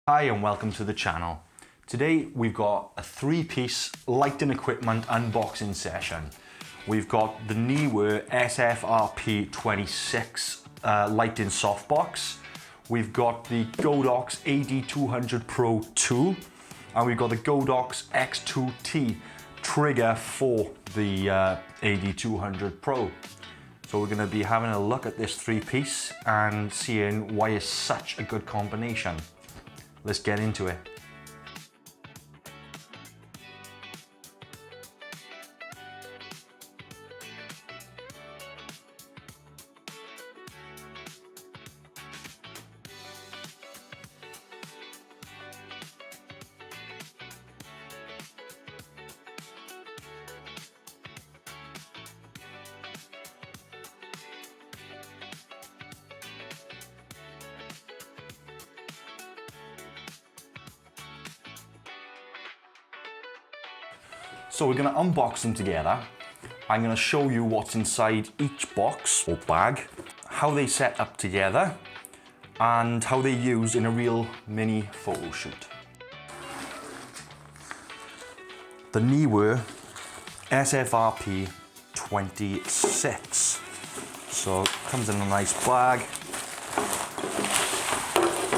Hi and welcome to the channel. Today we've got a three-piece lighting equipment unboxing session. We've got the newer SFRP26 lighting softbox. We've got the Godox AD200 Pro II, and we've got the Godox X2T trigger for the AD200 Pro. So we're going to be having a look at this three-piece and seeing why it's such a good combination. Let's get into it. So we're going to unbox them together. I'm going to show you what's inside each box or bag, how they set up together, and how they use in a real mini photo shoot. The newer SFRP26. So it comes in a nice bag.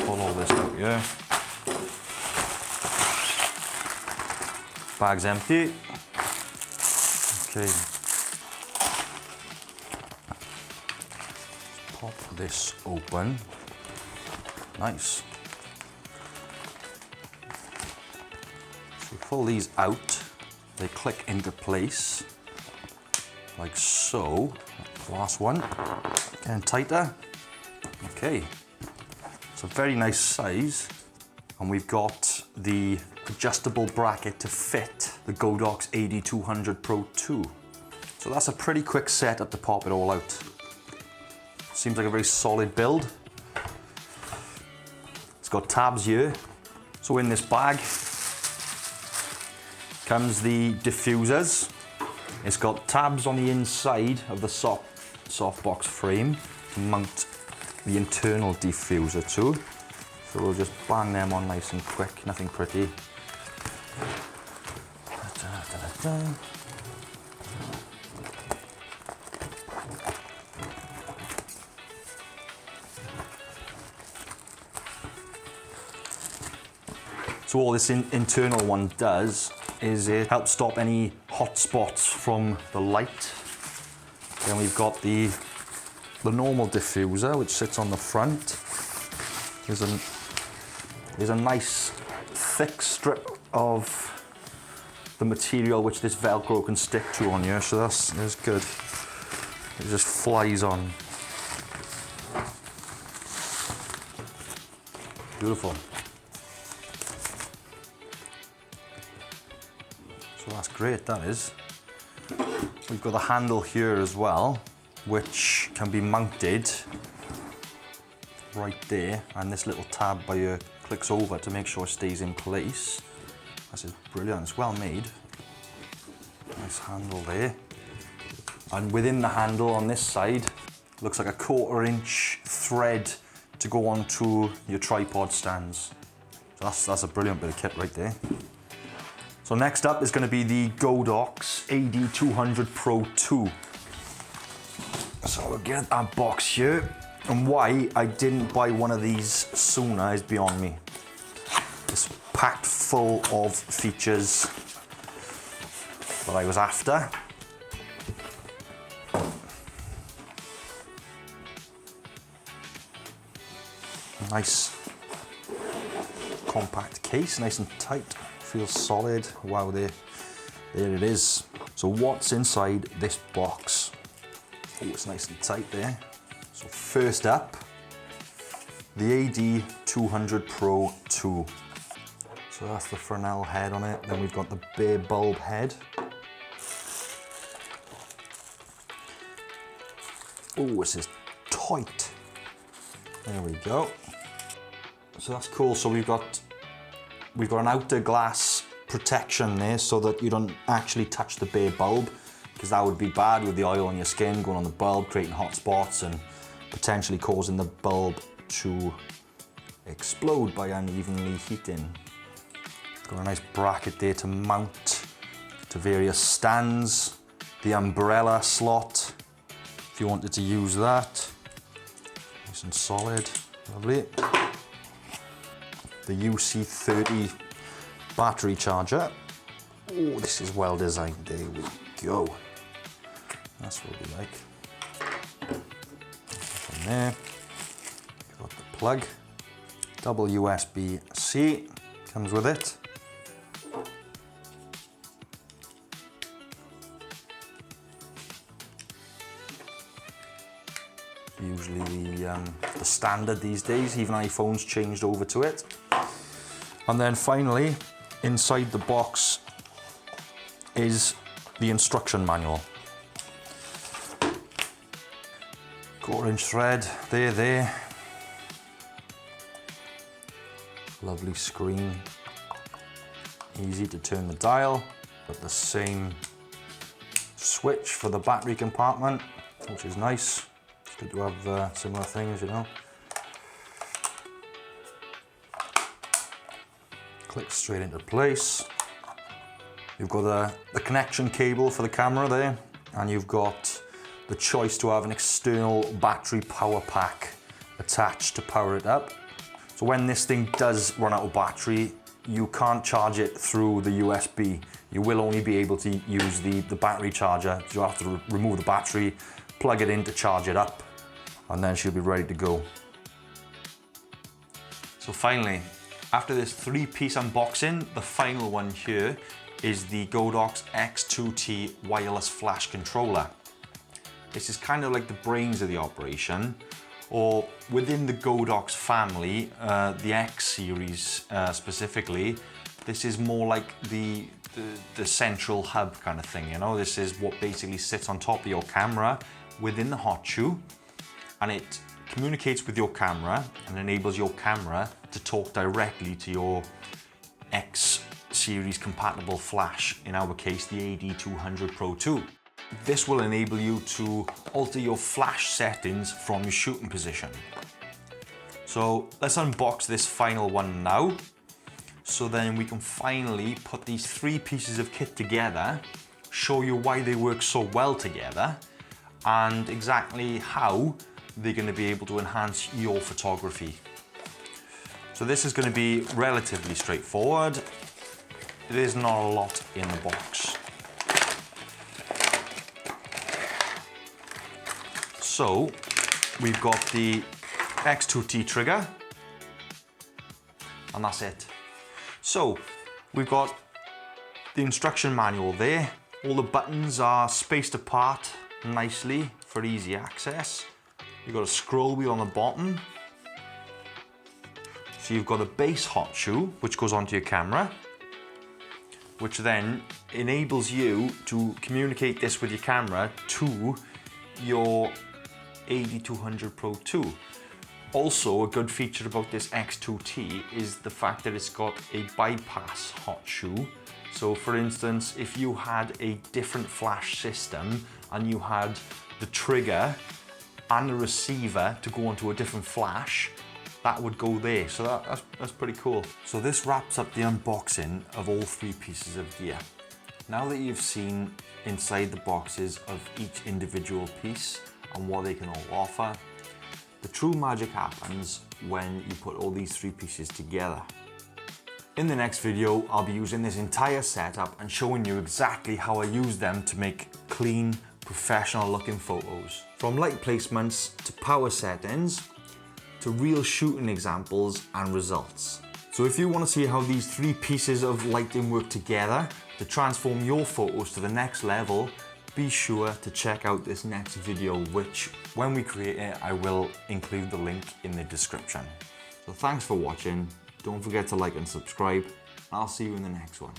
Pull all this out here. Bag's empty. Okay. Pop this open. Nice. So we pull these out. They click into place, like so. The last one. Getting tighter. Okay. It's a very nice size. And we've got the adjustable bracket to fit the Godox AD200 Pro II. So that's a pretty quick setup to pop it all out. Seems like a very solid build. It's got tabs here. So in this bag comes the diffusers. It's got tabs on the inside of the softbox frame to mount the internal diffuser to. So we'll just bang them on nice and quick, nothing pretty. So all this internal one does is it helps stop any hot spots from the light. Then we've got the normal diffuser, which sits on the front. There's a nice thick strip of the material which this Velcro can stick to on here, so that's good. It just flies on. Beautiful. So that's great, that is. We've got the handle here as well, which can be mounted right there, and this little tab by here clicks over to make sure it stays in place. This is brilliant, it's well made. Nice handle there. And within the handle on this side, looks like a 1/4 inch thread to go onto your tripod stands. So that's a brilliant bit of kit right there. So next up is going to be the Godox AD200 Pro II. So we'll get that box here. And why I didn't buy one of these sooner is beyond me. It's packed full of features that I was after. Nice compact case, nice and tight, feels solid. Wow, there it is. So what's inside this box? Oh, it's nice and tight there. So first up, the AD200 Pro II. So that's the Fresnel head on it. Then we've got the bare bulb head. Oh, this is tight. There we go. So that's cool. So we've got an outer glass protection there so that you don't actually touch the bare bulb, because that would be bad with the oil on your skin going on the bulb, creating hot spots and potentially causing the bulb to explode. explode by unevenly heating. Got a nice bracket there to mount to various stands. The umbrella slot, if you wanted to use that. Nice and solid, lovely. The UC30 battery charger. Oh, this is well designed, there we go. That's what we like. From there, got the plug. Double USB-C comes with it. Usually the standard these days, even iPhones changed over to it. And then finally, inside the box is the instruction manual. 4-inch thread, there. Lovely screen, easy to turn the dial. Got the same switch for the battery compartment, which is nice. It's good to have similar things, you know. Clicks straight into place. You've got the connection cable for the camera there, and you've got the choice to have an external battery power pack attached to power it up. So when this thing does run out of battery, you can't charge it through the USB. You will only be able to use the battery charger. So you have to remove the battery, plug it in to charge it up, and then she'll be ready to go. So finally, after this 3-piece unboxing, the final one here is the Godox X2T wireless flash controller. This is kind of like the brains of the operation, or within the Godox family, the X series specifically, this is more like the central hub kind of thing, you know? This is what basically sits on top of your camera within the hot shoe, and it communicates with your camera and enables your camera to talk directly to your X series compatible flash, in our case the AD200 Pro II. This will enable you to alter your flash settings from your shooting position. So let's unbox this final one now, so then we can finally put these 3 pieces of kit together, show you why they work so well together, and exactly how they're going to be able to enhance your photography. So this is going to be relatively straightforward. There's not a lot in the box. So we've got the X2T trigger, and that's it. So we've got the instruction manual there. All the buttons are spaced apart nicely for easy access. You've got a scroll wheel on the bottom. So you've got a base hot shoe, which goes onto your camera, which then enables you to communicate this with your camera to your AD200 Pro II. Also, a good feature about this X2T is the fact that it's got a bypass hot shoe. So for instance, if you had a different flash system and you had the trigger and the receiver to go onto a different flash, that would go there. So that's pretty cool. So this wraps up the unboxing of all 3 pieces of gear. Now that you've seen inside the boxes of each individual piece and what they can all offer, the true magic happens when you put all these 3 pieces together. In the next video, I'll be using this entire setup and showing you exactly how I use them to make clean, professional looking photos. From light placements to power settings, to real shooting examples and results. So if you want to see how these 3 pieces of lighting work together to transform your photos to the next level, be sure to check out this next video, which when we create it, I will include the link in the description. So thanks for watching. Don't forget to like and subscribe. I'll see you in the next one.